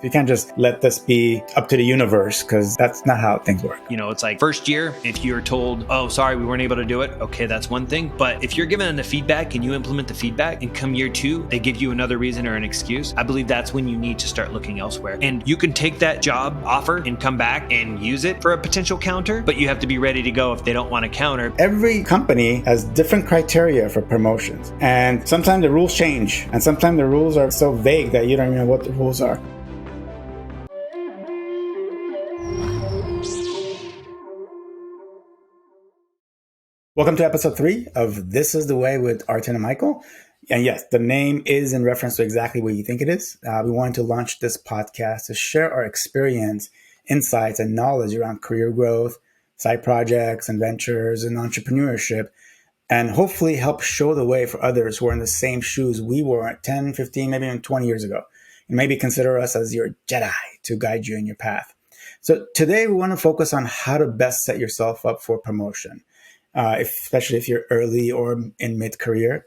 You can't just let this be up to the universe, because that's not how things work. It's like first year, if you're told, oh, sorry, we weren't able to do it. Okay, that's one thing. But if you're given the feedback and you implement the feedback and come year two, they give you another reason or an excuse, I believe that's when you need to start looking elsewhere. And you can take that job offer and come back and use it for a potential counter, but you have to be ready to go if they don't want to counter. Every company has different criteria for promotions. And sometimes the rules change. And sometimes the rules are so vague that you don't even know what the rules are. Welcome to episode 3 of This is the Way with Artin and Michael. And yes, the name is in reference to exactly what you think it is. We wanted to launch this podcast to share our experience, insights, and knowledge around career growth, side projects and ventures, and entrepreneurship, and hopefully help show the way for others who are in the same shoes we were 10, 15, maybe even 20 years ago. And maybe consider us as your Jedi to guide you in your path. So today we want to focus on how to best set yourself up for promotion. Especially if you're early or in mid-career.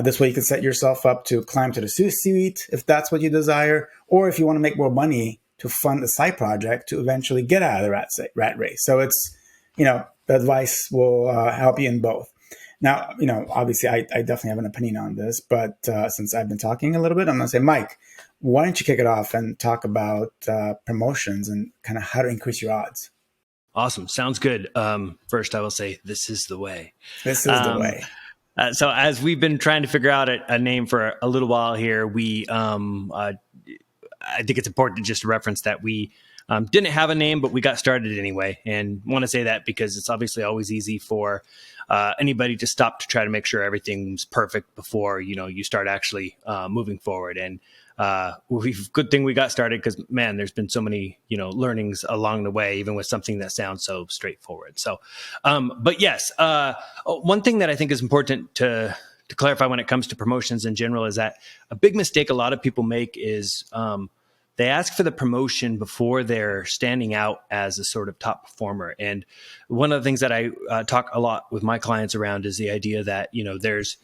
This way you can set yourself up to climb to the C-suite if that's what you desire, or if you want to make more money to fund a side project to eventually get out of the rat race. So it's, the advice will help you in both. Now, obviously I definitely have an opinion on this, but since I've been talking a little bit, I'm going to say, Mike, why don't you kick it off and talk about promotions and kind of how to increase your odds? Awesome. Sounds good. First, I will say, this is the way. This is the way. So as we've been trying to figure out a name for a little while here, we I think it's important to just reference that we didn't have a name, but we got started anyway. And want to say that because it's obviously always easy for anybody to stop to try to make sure everything's perfect before, you start actually moving forward. And good thing we got started because, man, there's been so many, learnings along the way, even with something that sounds so straightforward. So, but yes, one thing that I think is important to clarify when it comes to promotions in general is that a big mistake a lot of people make is they ask for the promotion before they're standing out as a sort of top performer. And one of the things that I talk a lot with my clients around is the idea that, there's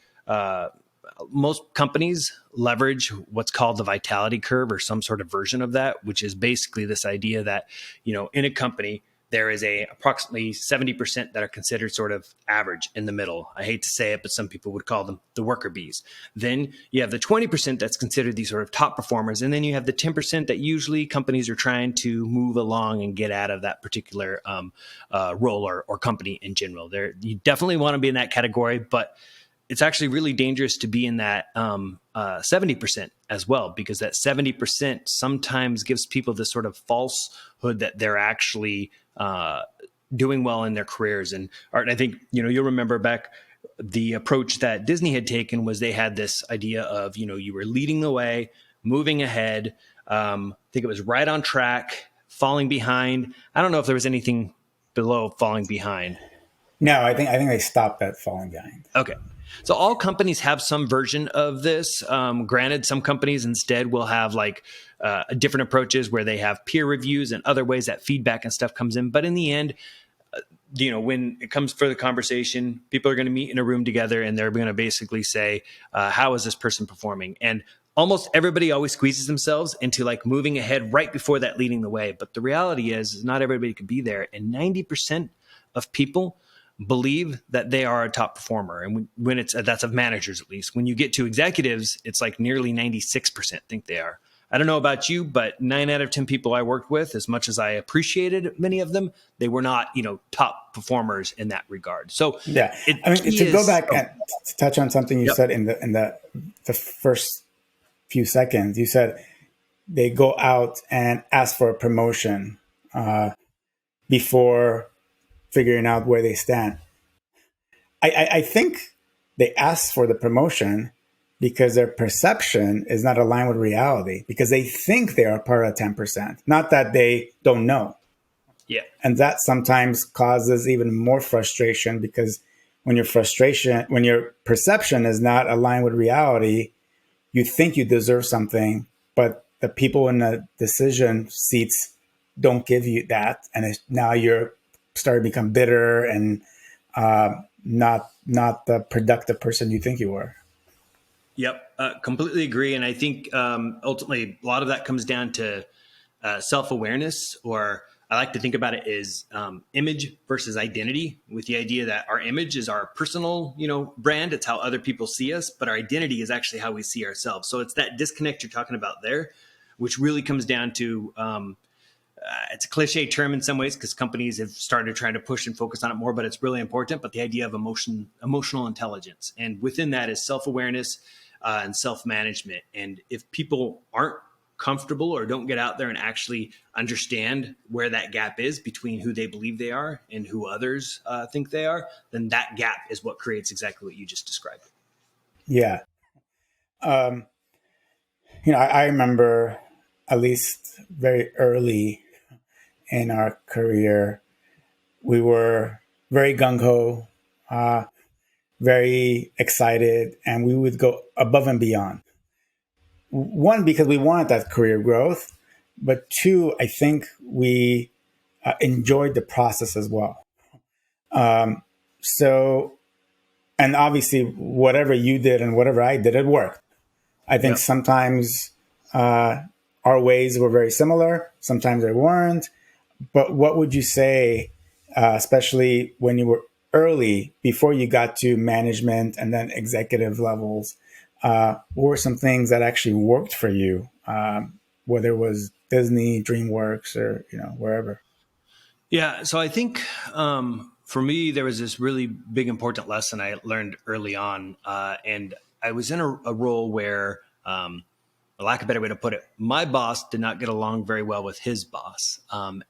most companies leverage what's called the vitality curve or some sort of version of that, which is basically this idea that, in a company, there is approximately 70% that are considered sort of average in the middle. I hate to say it, but some people would call them the worker bees. Then you have the 20% that's considered these sort of top performers. And then you have the 10% that usually companies are trying to move along and get out of that particular role or company in general. You definitely want to be in that category, but it's actually really dangerous to be in that 70% as well, because that 70% sometimes gives people this sort of falsehood that they're actually doing well in their careers. And Art, I think, you'll remember back the approach that Disney had taken was they had this idea of, you were leading the way, moving ahead. I think it was right on track, falling behind. I don't know if there was anything below falling behind. No, I think they stopped at falling behind. Okay. So all companies have some version of this. Granted, some companies instead will have different approaches where they have peer reviews and other ways that feedback and stuff comes in. But in the end, when it comes for the conversation, people are going to meet in a room together and they're going to basically say, how is this person performing? And almost everybody always squeezes themselves into moving ahead right before that leading the way. But the reality is not everybody could be there. And 90% of people believe that they are a top performer. And when that's of managers, at least. When you get to executives, it's nearly 96% think they are. I don't know about you, but 9 out of 10 people I worked with, as much as I appreciated many of them, they were not, top performers in that regard. So yeah, to go back and to touch on something you said in the first few seconds, you said they go out and ask for a promotion before figuring out where they stand. I think they ask for the promotion because their perception is not aligned with reality, because they think they are part of 10%, not that they don't know. Yeah. And that sometimes causes even more frustration, because when your perception is not aligned with reality, you think you deserve something, but the people in the decision seats don't give you that. And now you're starting to become bitter and not the productive person you think you were. Yep, completely agree. And I think ultimately a lot of that comes down to self-awareness, or I like to think about it as image versus identity, with the idea that our image is our personal, brand. It's how other people see us, but our identity is actually how we see ourselves. So it's that disconnect you're talking about there, which really comes down to it's a cliche term in some ways because companies have started trying to push and focus on it more, but it's really important. But the idea of emotional intelligence, and within that is self-awareness and self-management. And if people aren't comfortable or don't get out there and actually understand where that gap is between who they believe they are and who others think they are, then that gap is what creates exactly what you just described. Yeah. Um, I remember at least very early in our career, we were very gung ho, uh, very excited, and we would go above and beyond. One, because we wanted that career growth, but two, I think we enjoyed the process as well. Um, so, and obviously, whatever you did and whatever I did, it worked. I think Yep. sometimes our ways were very similar, sometimes they weren't. But what would you say, especially when you were early, before you got to management and then executive levels, what were some things that actually worked for you, whether it was Disney, DreamWorks, or wherever? Yeah. So I think for me, there was this really big, important lesson I learned early on. And I was in a role where, for lack of a better way to put it, my boss did not get along very well with his boss.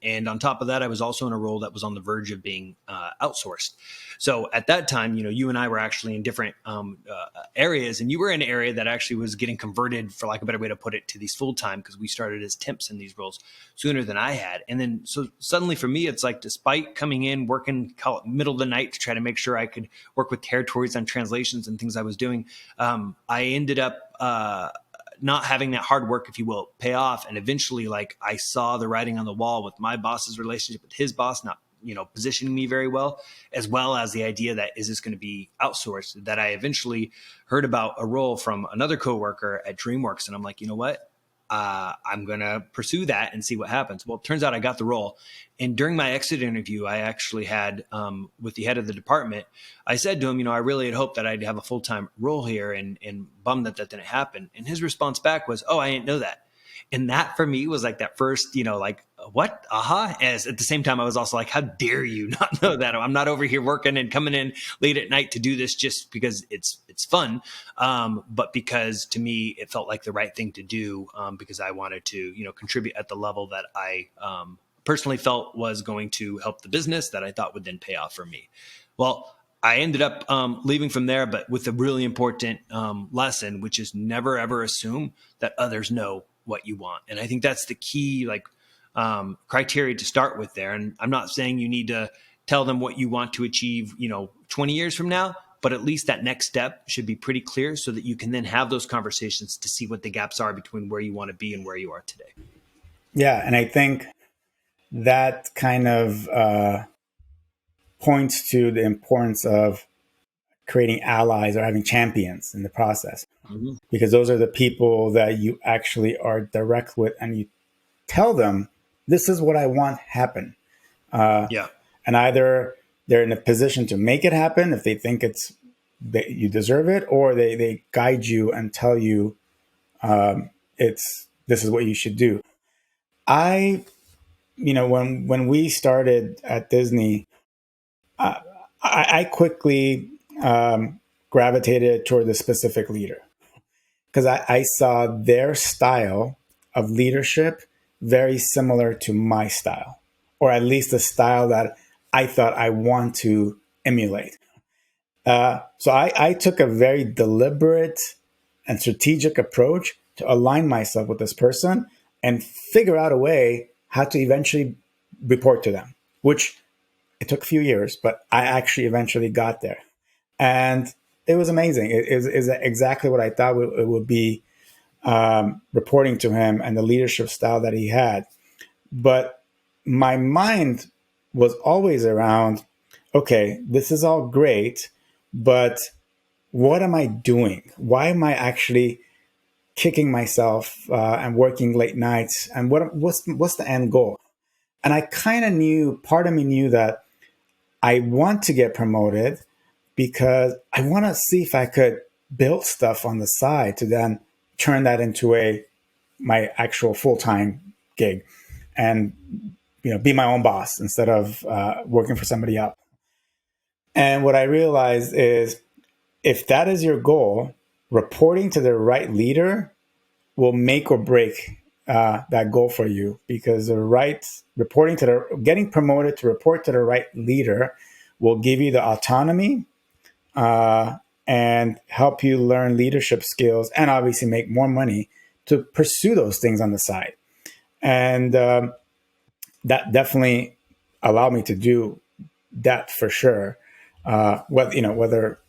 And on top of that, I was also in a role that was on the verge of being outsourced. So at that time, you and I were actually in different areas, and you were in an area that actually was getting converted, for lack of a better way to put it, to these full time, because we started as temps in these roles sooner than I had. And then so suddenly for me, it's like, despite coming in, working, call it middle of the night, to try to make sure I could work with territories on translations and things I was doing, I ended up not having that hard work, if you will, pay off. And eventually, like, I saw the writing on the wall with my boss's relationship with his boss not, positioning me very well as the idea that, is this going to be outsourced? That I eventually heard about a role from another coworker at DreamWorks. And I'm like, you know what? I'm going to pursue that and see what happens. Well, it turns out I got the role. And during my exit interview, I actually had, with the head of the department, I said to him, I really had hoped that I'd have a full-time role here, and bummed that didn't happen. And his response back was, oh, I didn't know that. And that for me was like that first, like, what? As at the same time, I was also like, how dare you not know that? I'm not over here working and coming in late at night to do this just because it's fun. But because to me, it felt like the right thing to do, because I wanted to, contribute at the level that I personally felt was going to help the business, that I thought would then pay off for me. Well, I ended up leaving from there, but with a really important lesson, which is never, ever assume that others know what you want. And I think that's the key, criteria to start with there. And I'm not saying you need to tell them what you want to achieve, 20 years from now, but at least that next step should be pretty clear, so that you can then have those conversations to see what the gaps are between where you want to be and where you are today. Yeah, and I think that kind of points to the importance of creating allies or having champions in the process, Mm-hmm. because those are the people that you actually are direct with, and you tell them, this is what I want happen. Yeah. And either they're in a position to make it happen if they think you deserve it, or they guide you and tell you this is what you should do. I, when we started at Disney, I quickly gravitated toward the specific leader, because I saw their style of leadership very similar to my style, or at least the style that I thought I want to emulate. So I took a very deliberate and strategic approach to align myself with this person and figure out a way how to eventually report to them, which it took a few years, but I actually eventually got there. And it was amazing. It is exactly what I thought it would be, reporting to him and the leadership style that he had. But my mind was always around, okay, this is all great, but what am I doing? Why am I actually kicking myself and working late nights? And what's the end goal? And I kind of knew, part of me knew that I want to get promoted because I want to see if I could build stuff on the side to then turn that into my actual full-time gig, and be my own boss instead of working for somebody else. And what I realized is, if that is your goal, reporting to the right leader will make or break that goal for you, because getting promoted to report to the right leader will give you the autonomy and help you learn leadership skills, and obviously make more money to pursue those things on the side. And that definitely allowed me to do that for sure. Whether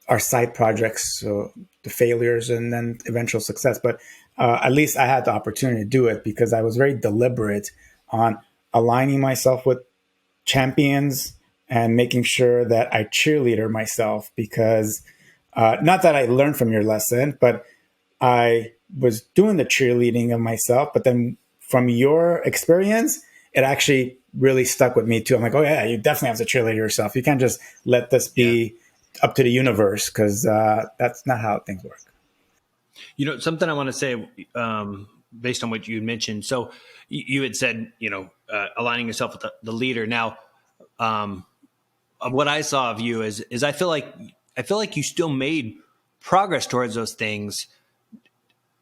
our side projects, so the failures and then eventual success, but at least I had the opportunity to do it because I was very deliberate on aligning myself with champions and making sure that I cheerleader myself, because not that I learned from your lesson, but I was doing the cheerleading of myself. But then from your experience, it actually really stuck with me too. I'm like, oh yeah, you definitely have to cheerleader yourself. You can't just let this be up to the universe, because that's not how things work. Something I want to say, based on what you mentioned. So you had said, aligning yourself with the leader. Now, what I saw of you is I feel like you still made progress towards those things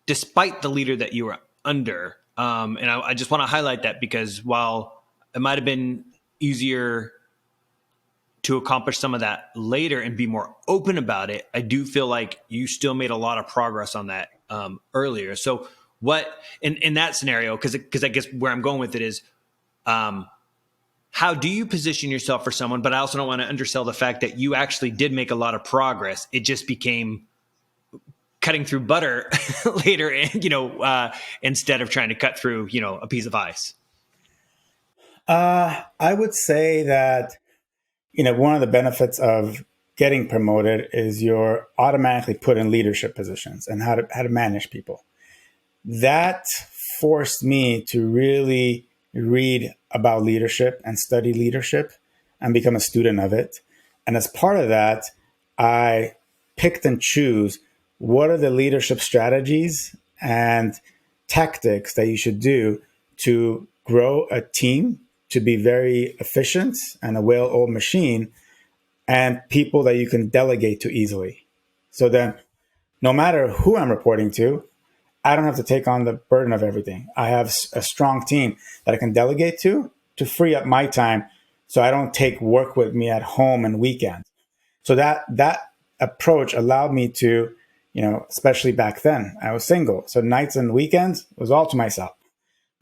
despite the leader that you were under. And I just want to highlight that, because while it might have been easier to accomplish some of that later and be more open about it, I do feel like you still made a lot of progress on that earlier. So what in that scenario, because I guess where I'm going with it is, how do you position yourself for someone? But I also don't want to undersell the fact that you actually did make a lot of progress. It just became cutting through butter later, instead of trying to cut through, a piece of ice. I would say that one of the benefits of getting promoted is you're automatically put in leadership positions and how to manage people. That forced me to really read about leadership and study leadership and become a student of it. And as part of that, I picked and choose what are the leadership strategies and tactics that you should do to grow a team to be very efficient and a well-oiled machine, and people that you can delegate to easily. So then, no matter who I'm reporting to, I don't have to take on the burden of everything. I have a strong team that I can delegate to free up my time, so I don't take work with me at home and weekends. So that approach allowed me to, especially back then, I was single. So nights and weekends was all to myself.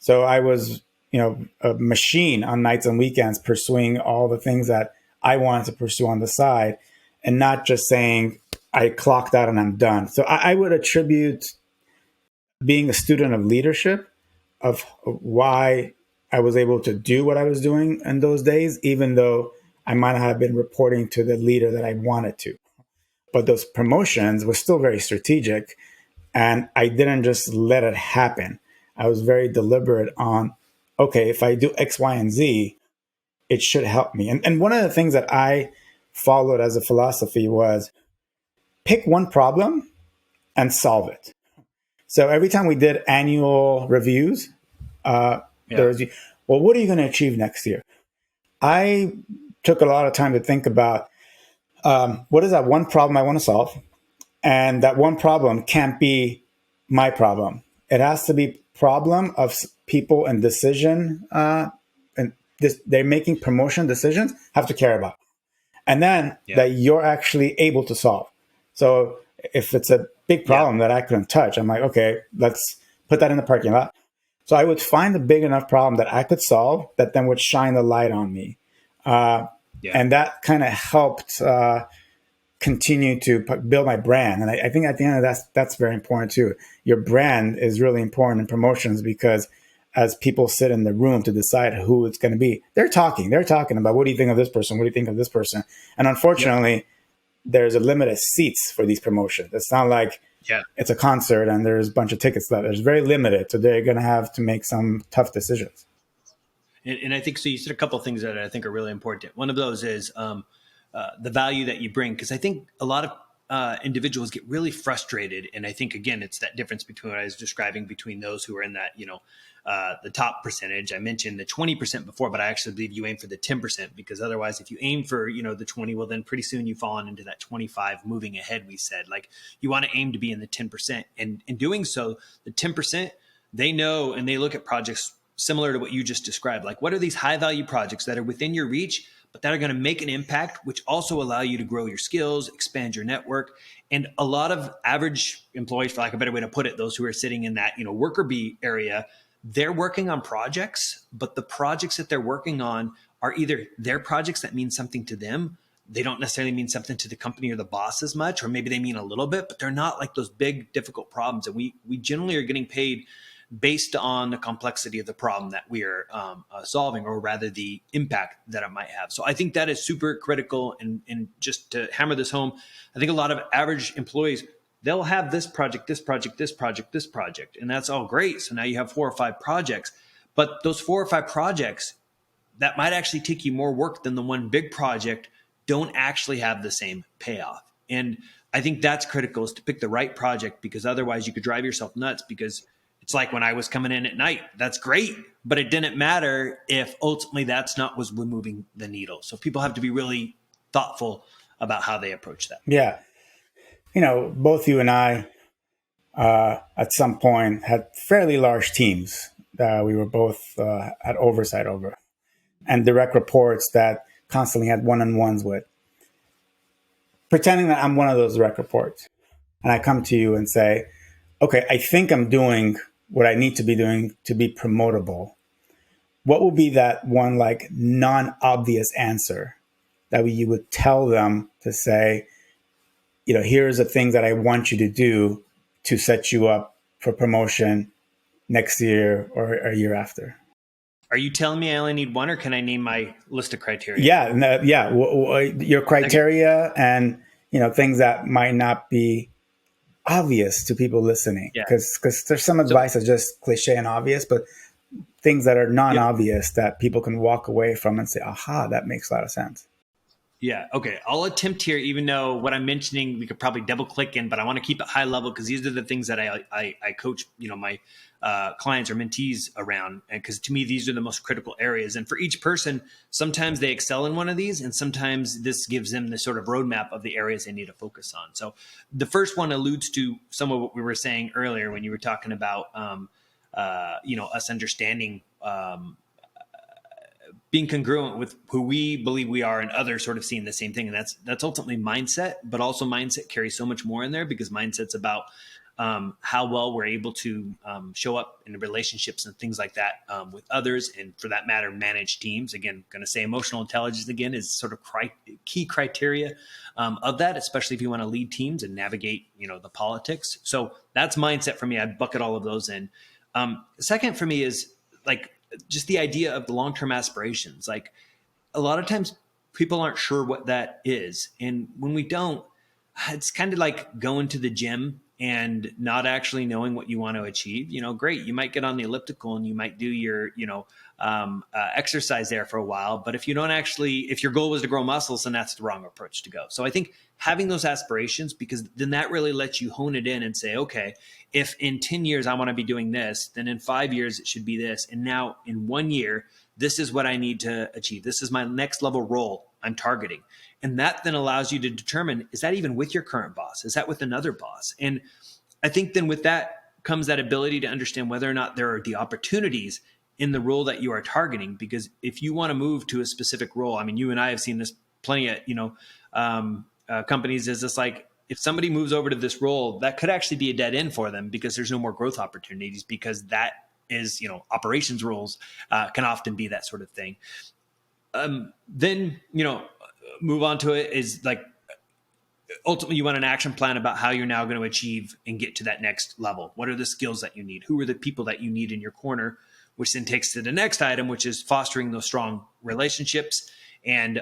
So I was, a machine on nights and weekends, pursuing all the things that I wanted to pursue on the side, and not just saying I clocked out and I'm done. So I would attribute being a student of leadership of why I was able to do what I was doing in those days, even though I might not have been reporting to the leader that I wanted to. But those promotions were still very strategic, and I didn't just let it happen. I was very deliberate on, okay, if I do X, Y, and Z, it should help me. And one of the things that I followed as a philosophy was pick one problem and solve it. So every time we did annual reviews, there was, well, what are you going to achieve next year? I took a lot of time to think about what is that one problem I want to solve? And that one problem can't be my problem. It has to be problem of people and decision, and they're making promotion decisions, have to care about. And then that you're actually able to solve. So if it's a big problem that I couldn't touch, I'm like, okay, let's put that in the parking lot. So I would find a big enough problem that I could solve that then would shine the light on me. And that kind of helped continue to build my brand. And I think at the end of that's very important too. Your brand is really important in promotions, because as people sit in the room to decide who it's going to be, they're talking about, what do you think of this person? What do you think of this person? And unfortunately, there's a limit of seats for these promotions. It's not like Yeah. it's a concert and there's a bunch of tickets left. There's very limited. So they're going to have to make some tough decisions. And I think so. You said a couple of things that I think are really important. One of those is the value that you bring, because I think a lot of individuals get really frustrated, and I think again it's that difference between what I was describing between those who are in that the top percentage. I mentioned the 20% before, but I actually believe you aim for the 10%, because otherwise, if you aim for the 20, well then pretty soon you've fallen into that 25 moving ahead. We said like you want to aim to be in the 10%, and in doing so, the 10% they know and they look at projects similar to what you just described. Like, what are these high value projects that are within your reach, but that are going to make an impact, which also allow you to grow your skills, expand your network. And a lot of average employees, for lack of a better way to put it, those who are sitting in that, worker bee area, they're working on projects, but the projects that they're working on are either their projects that mean something to them. They don't necessarily mean something to the company or the boss as much, or maybe they mean a little bit, but they're not like those big, difficult problems. And we generally are getting paid based on the complexity of the problem that we are solving, or rather the impact that it might have. So I think that is super critical. And just to hammer this home, I think a lot of average employees, they'll have this project, this project, this project, this project, and that's all great. So now you have 4 or 5 projects, but those 4 or 5 projects that might actually take you more work than the one big project don't actually have the same payoff. And I think that's critical, is to pick the right project, because otherwise you could drive yourself nuts. Because it's like when I was coming in at night, that's great, but it didn't matter if ultimately that's not was moving the needle. So people have to be really thoughtful about how they approach that. Yeah. Both you and I, at some point, had fairly large teams that we were both had oversight over, and direct reports that constantly had one-on-ones with. Pretending that I'm one of those direct reports, and I come to you and say, okay, I think I'm doing what I need to be doing to be promotable. What will be that one like non-obvious answer that you would tell them to say, here's the things that I want you to do to set you up for promotion next year or a year after? Are you telling me I only need one, or can I name my list of criteria? Yeah, yeah. Your criteria and things that might not be obvious to people listening, Yeah. because there's some advice that's just cliche and obvious, but things that are non-obvious that people can walk away from and say, aha, that makes a lot of sense. Yeah. Okay. I'll attempt here, even though what I'm mentioning, we could probably double click in, but I want to keep it high level, because these are the things that I coach, my clients or mentees around. And because to me, these are the most critical areas. And for each person, sometimes they excel in one of these, and sometimes this gives them the sort of roadmap of the areas they need to focus on. So the first one alludes to some of what we were saying earlier when you were talking about, us understanding, being congruent with who we believe we are, and others sort of seeing the same thing. And that's ultimately mindset, but also mindset carries so much more in there, because mindset's about how well we're able to show up in relationships and things like that with others. And for that matter, manage teams. Again, going to say emotional intelligence again is sort of key criteria of that, especially if you want to lead teams and navigate, the politics. So that's mindset for me. I bucket all of those in. Second for me is like, just the idea of the long-term aspirations. Like, a lot of times people aren't sure what that is. And when we don't, it's kind of like going to the gym and not actually knowing what you want to achieve. Great. You might get on the elliptical and you might do your, exercise there for a while. But if your goal was to grow muscles, then that's the wrong approach to go. So I think having those aspirations, because then that really lets you hone it in and say, okay, if in 10 years I want to be doing this, then in 5 years it should be this. And now in 1 year, this is what I need to achieve. This is my next level role I'm targeting. And that then allows you to determine, is that even with your current boss? Is that with another boss? And I think then with that comes that ability to understand whether or not there are the opportunities in the role that you are targeting. Because if you want to move to a specific role, I mean, you and I have seen this plenty of, companies, is this like, if somebody moves over to this role, that could actually be a dead end for them, because there's no more growth opportunities, because that is, operations roles can often be that sort of thing. Then, move on to it is like, ultimately you want an action plan about how you're now going to achieve and get to that next level. What are the skills that you need? Who are the people that you need in your corner? Which then takes to the next item, which is fostering those strong relationships, and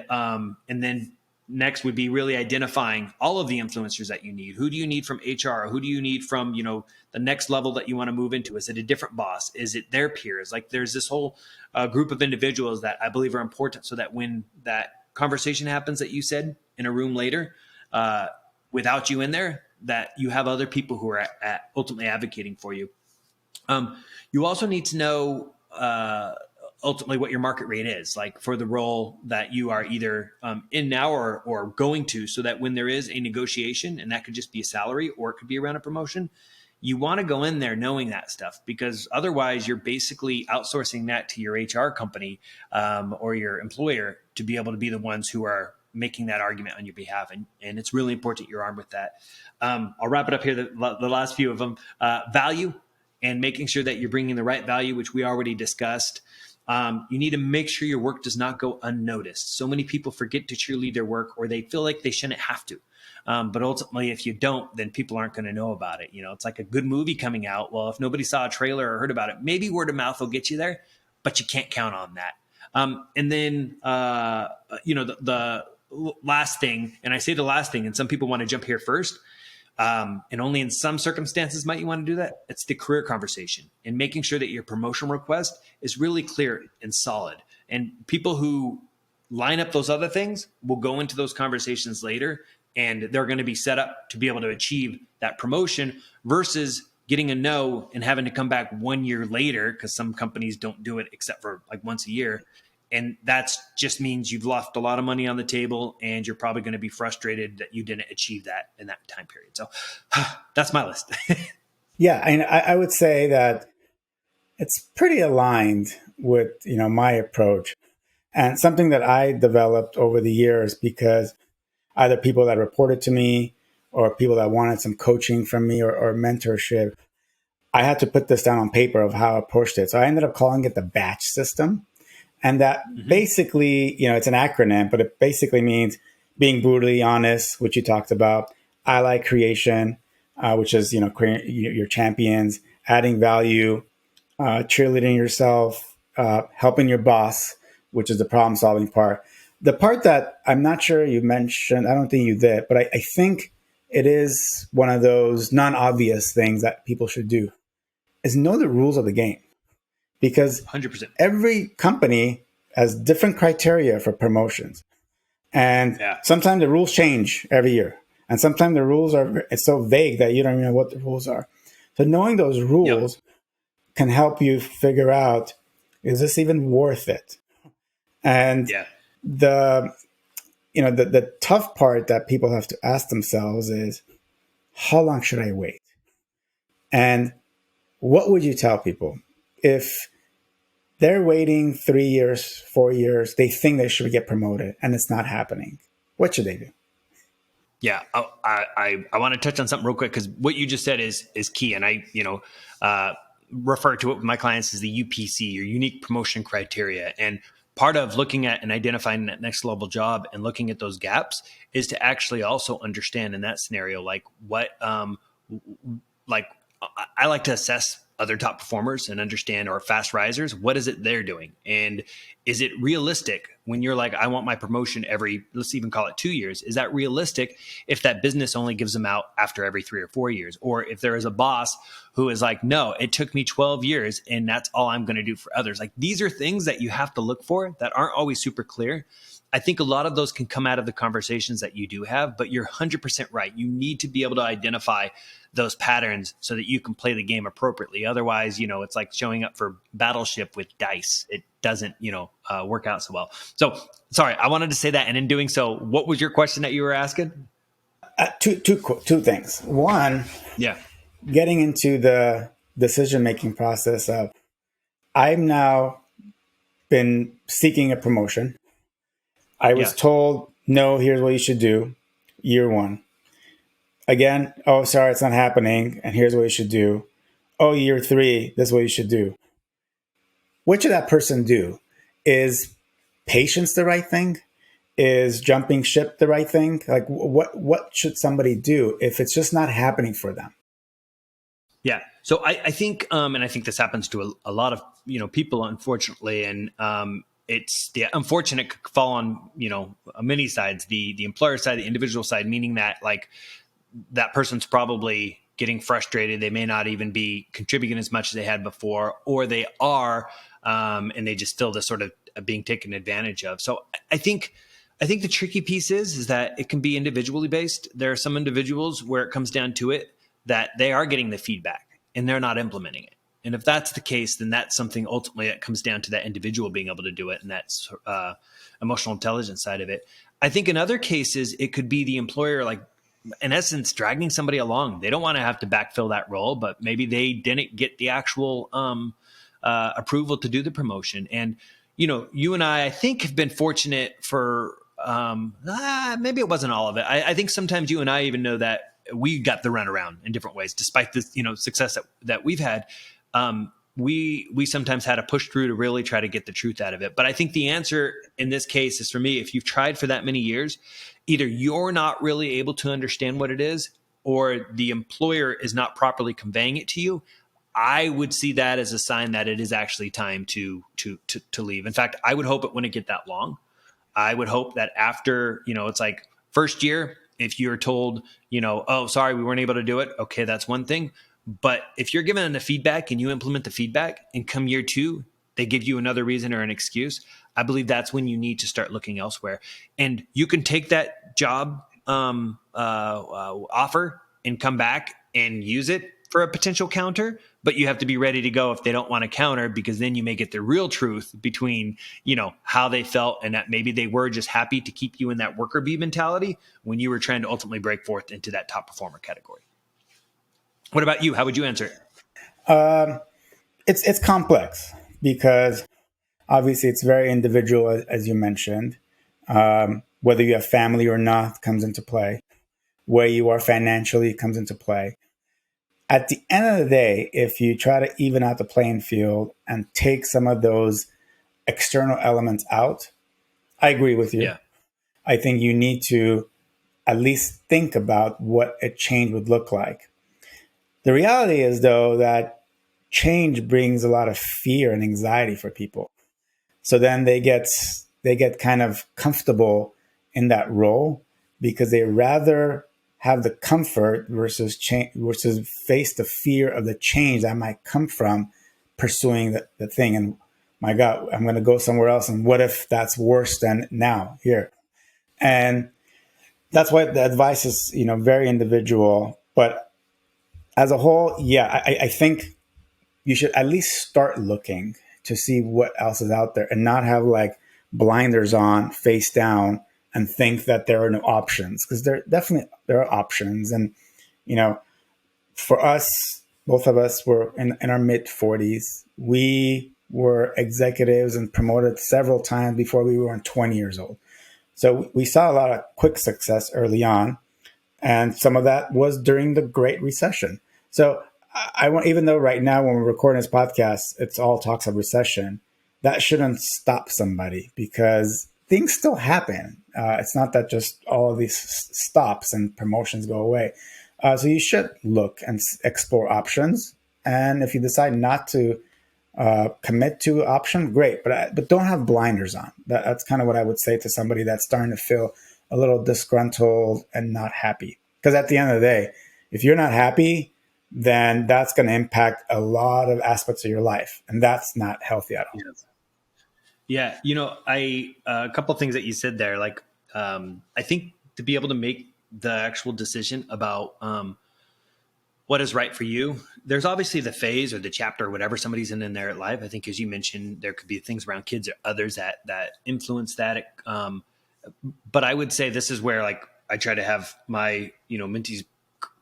then next would be really identifying all of the influencers that you need. Who do you need from HR? Who do you need from, the next level that you want to move into? Is it a different boss? Is it their peers? Like there's this whole group of individuals that I believe are important so that when that conversation happens that you said in a room later, without you in there, that you have other people who are ultimately advocating for you. You also need to know ultimately what your market rate is, like for the role that you are either in now or going to, so that when there is a negotiation, and that could just be a salary or it could be around a promotion, you want to go in there knowing that stuff, because otherwise you're basically outsourcing that to your HR company or your employer to be able to be the ones who are making that argument on your behalf. And it's really important you're armed with that. I'll wrap it up here. The last few of them, value, and making sure that you're bringing the right value, which we already discussed. You need to make sure your work does not go unnoticed. So many people forget to cheerlead their work, or they feel like they shouldn't have to. But ultimately, if you don't, then people aren't going to know about it. It's like a good movie coming out. Well, if nobody saw a trailer or heard about it, maybe word of mouth will get you there, but you can't count on that. And then, the last thing, and I say the last thing, and some people want to jump here first, and only in some circumstances might you want to do that. It's the career conversation and making sure that your promotion request is really clear and solid. And people who line up those other things will go into those conversations later, and they're going to be set up to be able to achieve that promotion versus getting a no and having to come back 1 year later, because some companies don't do it except for like once a year. And that just means you've left a lot of money on the table, and you're probably going to be frustrated that you didn't achieve that in that time period. So that's my list. Yeah, and I would say that it's pretty aligned with my approach, and something that I developed over the years, because either people that reported to me or people that wanted some coaching from me or mentorship, I had to put this down on paper of how I approached it. So I ended up calling it the batch system. And that basically, it's an acronym, but it basically means being brutally honest, which you talked about, ally creation, which is, creating your champions, adding value, cheerleading yourself, helping your boss, which is the problem solving part. The part that I'm not sure you mentioned, I don't think you did, but I think it is one of those non-obvious things that people should do, is know the rules of the game. Because 100%. every company has different criteria for promotions. And sometimes the rules change every year. And sometimes the rules it's so vague that you don't even know what the rules are. So knowing those rules can help you figure out, is this even worth it? And the tough part that people have to ask themselves is, how long should I wait? And what would you tell people if they're waiting 3 years, 4 years, they think they should get promoted and it's not happening? What should they do? Yeah, I want to touch on something real quick, because what you just said is key. And I, refer to it with my clients as the UPC, or unique promotion criteria. And part of looking at and identifying that next level job and looking at those gaps is to actually also understand in that scenario, like what, like I like to assess other top performers and understand, or fast risers, what is it they're doing? And is it realistic when you're like, I want my promotion every, let's even call it 2 years? Is that realistic if that business only gives them out after every 3 or 4 years? Or if there is a boss who is like, no, it took me 12 years and that's all I'm going to do for others. Like, these are things that you have to look for that aren't always super clear. I think a lot of those can come out of the conversations that you do have, but you're 100% right. You need to be able to identify those patterns so that you can play the game appropriately. Otherwise, it's like showing up for Battleship with dice. It doesn't, work out so well. So sorry, I wanted to say that. And in doing so, what was your question that you were asking? Two things. One, getting into the decision-making process of, I've now been seeking a promotion. I was told, no, here's what you should do. Year one. Again, oh, sorry, it's not happening. And here's what you should do. Oh, year three, this is what you should do. What should that person do? Is patience the right thing? Is jumping ship the right thing? Like, what should somebody do if it's just not happening for them? Yeah. So I think, and I think this happens to a lot of, people, unfortunately. And it's the unfortunate could fall on, many sides, the employer side, the individual side, meaning that like that person's probably getting frustrated. They may not even be contributing as much as they had before, or they are, and they just feel this sort of being taken advantage of. So I think the tricky piece is that it can be individually based. There are some individuals where it comes down to it that they are getting the feedback and they're not implementing it. And if that's the case, then that's something ultimately that comes down to that individual being able to do it, and that's emotional intelligence side of it. I think in other cases, it could be the employer, like in essence, dragging somebody along. They don't want to have to backfill that role, but maybe they didn't get the actual approval to do the promotion. And, you and I think, have been fortunate for maybe it wasn't all of it. I think sometimes you and I even know that we got the runaround in different ways, despite the success that we've had. We sometimes had to push through to really try to get the truth out of it. But I think the answer in this case is, for me, if you've tried for that many years, either you're not really able to understand what it is, or the employer is not properly conveying it to you. I would see that as a sign that it is actually time to leave. In fact, I would hope it wouldn't get that long. I would hope that after, it's like first year, if you're told, oh, sorry, we weren't able to do it. Okay, that's one thing. But if you're given the feedback and you implement the feedback, and come year two, they give you another reason or an excuse, I believe that's when you need to start looking elsewhere. And you can take that job offer and come back and use it for a potential counter, but you have to be ready to go if they don't want to counter, because then you may get the real truth between, how they felt, and that maybe they were just happy to keep you in that worker bee mentality when you were trying to ultimately break forth into that top performer category. What about you? How would you answer it? It's complex because obviously it's very individual, as you mentioned. Whether you have family or not comes into play. Where you are financially comes into play. At the end of the day, if you try to even out the playing field and take some of those external elements out, I agree with you. Yeah. I think you need to at least think about what a change would look like. The reality is, though, that change brings a lot of fear and anxiety for people. So then they get kind of comfortable in that role because they rather have the comfort versus face the fear of the change that might come from pursuing the thing. And my God, I'm going to go somewhere else. And what if that's worse than now here? And that's why the advice is, very individual. But as a whole, yeah, I think you should at least start looking to see what else is out there and not have like blinders on, face down, and think that there are no options, because there are options. And, for us, both of us were in our mid 40s. We were executives and promoted several times before we were 20 years old. So we saw a lot of quick success early on. And some of that was during the Great Recession. So I want, even though right now when we're recording this podcast, it's all talks of recession, that shouldn't stop somebody, because things still happen. It's not that just all of these stops and promotions go away. So you should look and explore options. And if you decide not to commit to option, great, but don't have blinders on. That's kind of what I would say to somebody that's starting to feel a little disgruntled and not happy. Because at the end of the day, if you're not happy, then that's going to impact a lot of aspects of your life. And that's not healthy at all. Yes. Yeah. A couple of things that you said there, like, I think to be able to make the actual decision about what is right for you, there's obviously the phase or the chapter or whatever somebody's in their life. I think, as you mentioned, there could be things around kids or others that influence that. But I would say this is where, like, I try to have my, mentees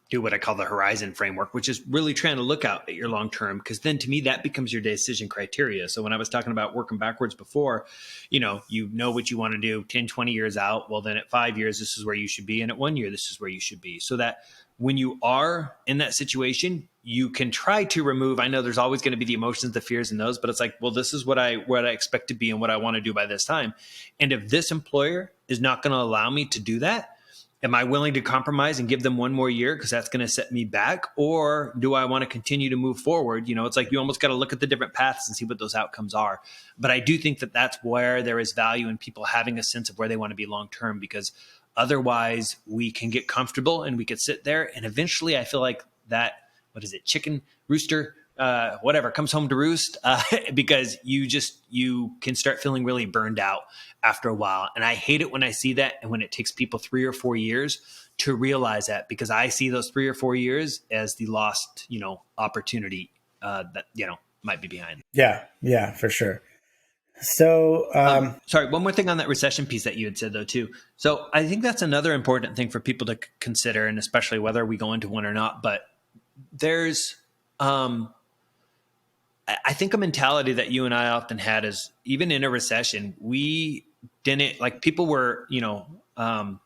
do what I call the horizon framework, which is really trying to look out at your long-term, because then to me, that becomes your decision criteria. So when I was talking about working backwards before, you know what you want to do 10, 20 years out. Well, then at 5 years, this is where you should be. And at 1 year, this is where you should be. So that when you are in that situation, you can try to remove, I know there's always going to be the emotions, the fears and those, but it's like, well, this is what I expect to be and what I want to do by this time. And if this employer is not going to allow me to do that, am I willing to compromise and give them one more year because that's going to set me back? Or do I want to continue to move forward? It's like you almost got to look at the different paths and see what those outcomes are. But I do think that that's where there is value in people having a sense of where they want to be long term, because otherwise we can get comfortable and we could sit there. And eventually I feel like that, what is it, chicken, rooster, whatever, comes home to roost, because you can start feeling really burned out after a while. And I hate it when I see that, and when it takes people 3 or 4 years to realize that, because I see those 3 or 4 years as the lost, opportunity that might be behind. Yeah, for sure. So, Sorry, one more thing on that recession piece that you had said though too. So I think that's another important thing for people to consider, and especially whether we go into one or not. But there's I think a mentality that you and I often had is, even in a recession, we didn't, like, people were, I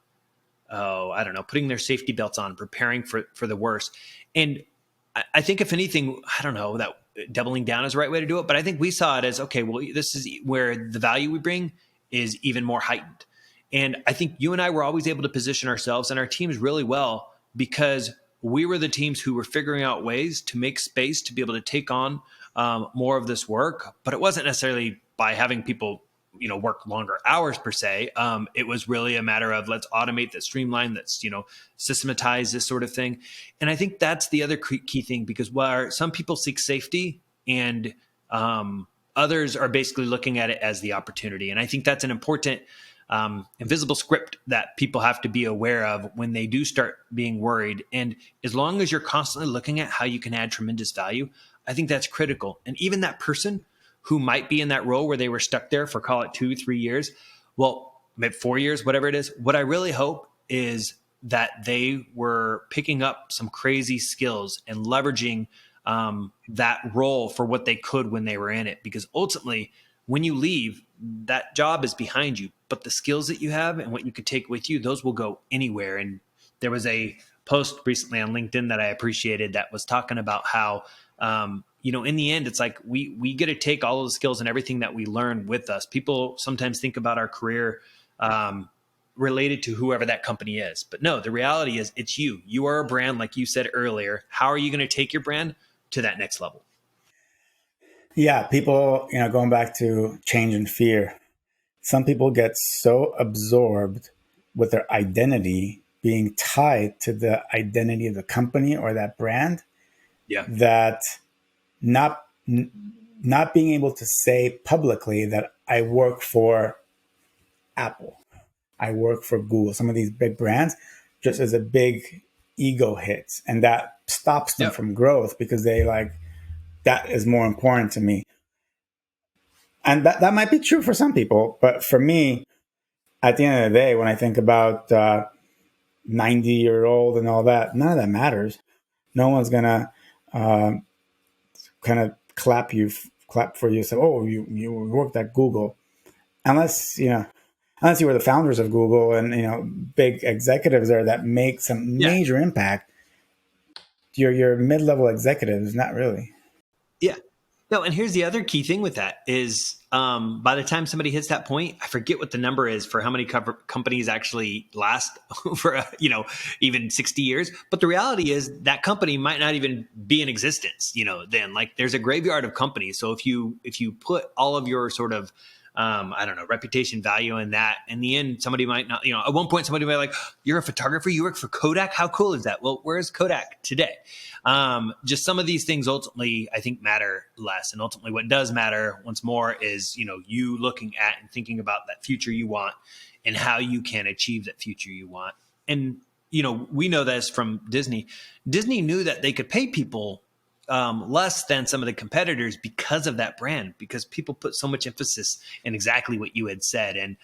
don't know, putting their safety belts on, preparing for the worst. And I think if anything, I don't know that doubling down is the right way to do it, but I think we saw it as, okay, well, this is where the value we bring is even more heightened. And I think you and I were always able to position ourselves and our teams really well, because we were the teams who were figuring out ways to make space to be able to take on more of this work. But it wasn't necessarily by having people, work longer hours per se. It was really a matter of, let's automate, that streamline, that's, systematize this sort of thing. And I think that's the other key thing, because where some people seek safety and others are basically looking at it as the opportunity. And I think that's an important invisible script that people have to be aware of when they do start being worried. And as long as you're constantly looking at how you can add tremendous value, I think that's critical. And even that person who might be in that role where they were stuck there for, call it 2-3 years, well, maybe 4 years, whatever it is, what I really hope is that they were picking up some crazy skills and leveraging that role for what they could when they were in it. Because ultimately, when you leave, that job is behind you, but the skills that you have and what you could take with you, those will go anywhere. And there was a post recently on LinkedIn that I appreciated that was talking about how, in the end, it's like we get to take all of the skills and everything that we learn with us. People sometimes think about our career related to whoever that company is. But no, the reality is it's you. You are a brand, like you said earlier. How are you going to take your brand to that next level? yeah, people, going back to change and fear, some people get so absorbed with their identity being tied to the identity of the company or that brand, Yeah. that not not being able to say publicly that I work for Apple, I work for Google, some of these big brands, just as a big ego hit, and that stops them Yep. from growth, because they like, that is more important to me. And that might be true for some people, but for me, at the end of the day, when I think about 90-year-old and all that, none of that matters. No one's gonna kind of clap for you. So, oh, you worked at Google, unless unless you were the founders of Google and big executives there that make some Yeah. major impact. Your mid-level executives, not really. Yeah. No, and here's the other key thing with that is, by the time somebody hits that point, I forget what the number is for how many companies actually last for even 60 years. But the reality is that company might not even be in existence. Then, like, there's a graveyard of companies. So if you put all of your sort of I don't know, reputation value in that, in the end, somebody might not, at one point somebody might be like, you're a photographer, you work for Kodak, how cool is that? Well, where's Kodak today? Just some of these things ultimately, I think, matter less. And ultimately what does matter once more is, you looking at and thinking about that future you want and how you can achieve that future you want. And, we know this from Disney. Disney knew that they could pay people less than some of the competitors because of that brand, because people put so much emphasis in exactly what you had said. And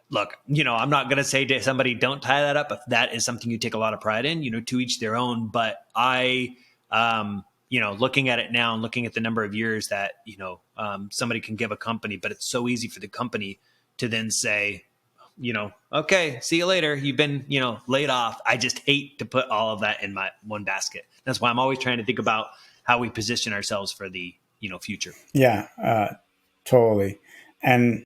look, I'm not going to say to somebody, don't tie that up if that is something you take a lot of pride in, to each their own. But I, looking at it now and looking at the number of years that, somebody can give a company, but it's so easy for the company to then say, okay, see you later. You've been, laid off. I just hate to put all of that in my one basket. That's why I'm always trying to think about how we position ourselves for the, future. Yeah, totally. And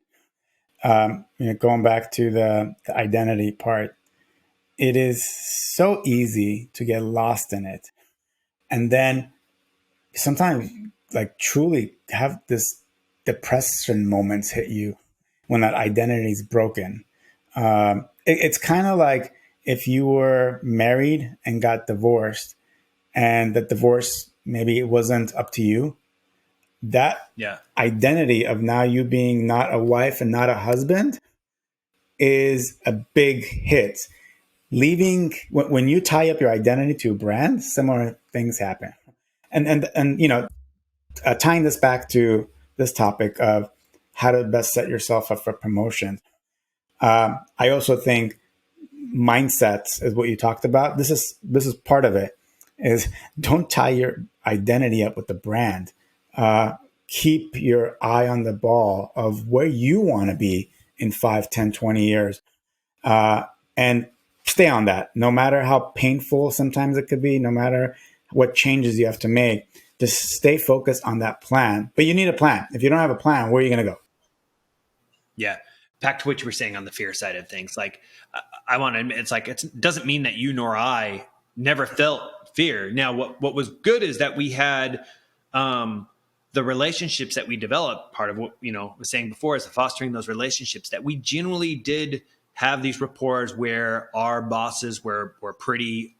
going back to the identity part, it is so easy to get lost in it. And then sometimes, like, truly have this depression moments hit you when that identity is broken. It's kind of like if you were married and got divorced, and the divorce maybe it wasn't up to you. That Yeah. identity of now you being not a wife and not a husband is a big hit. Leaving when you tie up your identity to a brand, similar things happen. And tying this back to this topic of how to best set yourself up for promotion. I also think mindset is what you talked about. This is part of it. Is don't tie your identity up with the brand. Keep your eye on the ball of where you want to be in 5, 10, 20 years, and stay on that. No matter how painful sometimes it could be, no matter what changes you have to make, just stay focused on that plan. But you need a plan. If you don't have a plan, where are you going to go? Yeah. Back to what you were saying on the fear side of things. Like, I want to admit, it's like, it doesn't mean that you nor I never felt fear. Now, what was good is that we had, the relationships that we developed. Part of what, was saying before is fostering those relationships, that we generally did have these rapports where our bosses were pretty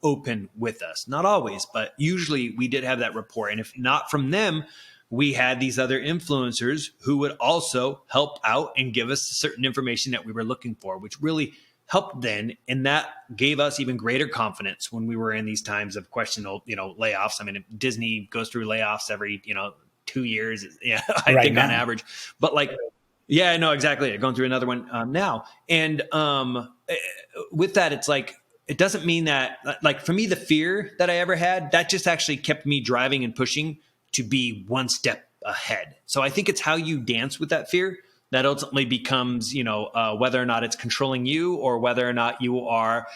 open with us. Not always, but usually we did have that rapport. And if not from them, we had these other influencers who would also help out and give us certain information that we were looking for, which really helped then. And that gave us even greater confidence when we were in these times of questionable, layoffs. I mean, Disney goes through layoffs every, 2 years, I Right think on now. average, but like, yeah, no, exactly. Going through another one now. And with that, it's like, it doesn't mean that, like, for me, the fear that I ever had, that just actually kept me driving and pushing to be one step ahead. So I think it's how you dance with that fear that ultimately becomes, whether or not it's controlling you or whether or not you are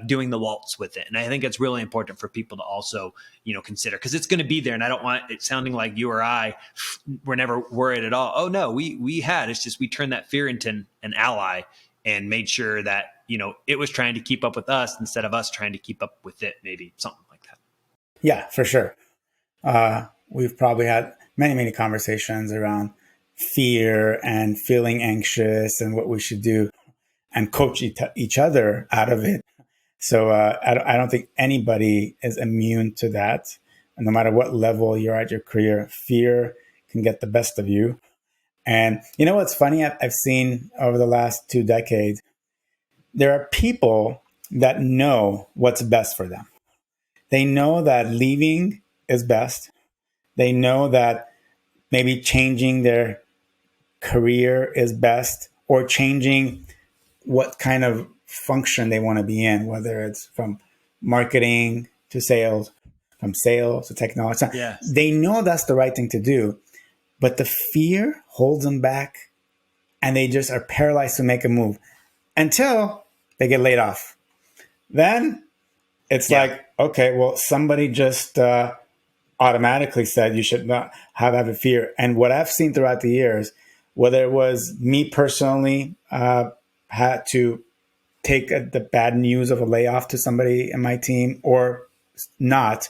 doing the waltz with it. And I think it's really important for people to also, consider, because it's going to be there. And I don't want it sounding like you or I were never worried at all. Oh no, we had. It's just we turned that fear into an ally and made sure that it was trying to keep up with us instead of us trying to keep up with it. Maybe something like that. Yeah, for sure. We've probably had many, many conversations around fear and feeling anxious and what we should do and coach each other out of it. So I don't think anybody is immune to that. And no matter what level you're at your career, fear can get the best of you. And you know what's funny? I've seen over the last 2 decades, there are people that know what's best for them. They know that leaving is best. They know that maybe changing their career is best, or changing what kind of function they want to be in, whether it's from marketing to sales, from sales to technology. Yes. They know that's the right thing to do, but the fear holds them back and they just are paralyzed to make a move until they get laid off. Then it's Yeah. like, okay, well, somebody just automatically said you should not have a fear. And what I've seen throughout the years, whether it was me personally, had to take the bad news of a layoff to somebody in my team or not,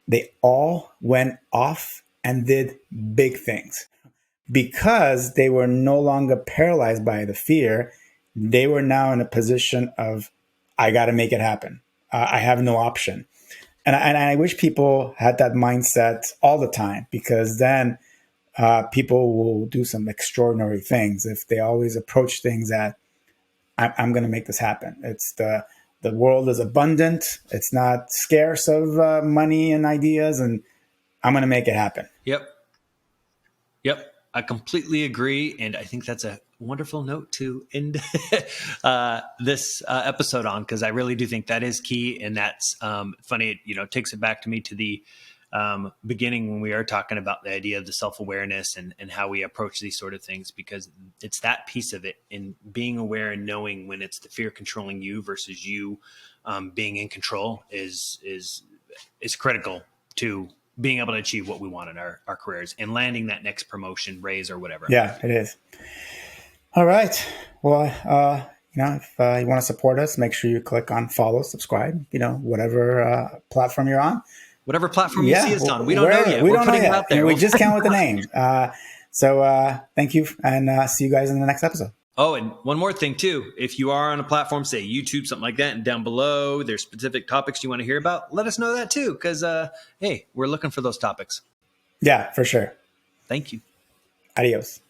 they all went off and did big things because they were no longer paralyzed by the fear. They were now in a position of, I got to make it happen. I have no option. And I wish people had that mindset all the time, because then people will do some extraordinary things if they always approach things that I'm going to make this happen. It's the world is abundant. It's not scarce of money and ideas, and I'm going to make it happen. Yep. Yep. I completely agree. And I think that's a wonderful note to end this episode on, because I really do think that is key. And that's funny. It takes it back to me to the beginning when we are talking about the idea of the self-awareness and how we approach these sort of things, because it's that piece of it in being aware and knowing when it's the fear controlling you versus you being in control is critical to being able to achieve what we want in our careers and landing that next promotion, raise, or whatever. Yeah, it is. All right. Well, if you want to support us, make sure you click on follow, subscribe, whatever platform you're on. Whatever platform you see Yeah, us on. We don't know yet. we We're don't know putting it yet. out there. We just came with the name. So thank you, and see you guys in the next episode. Oh, and one more thing too. If you are on a platform, say YouTube, something like that, and down below there's specific topics you want to hear about, let us know that too. Because, hey, we're looking for those topics. Yeah, for sure. Thank you. Adios.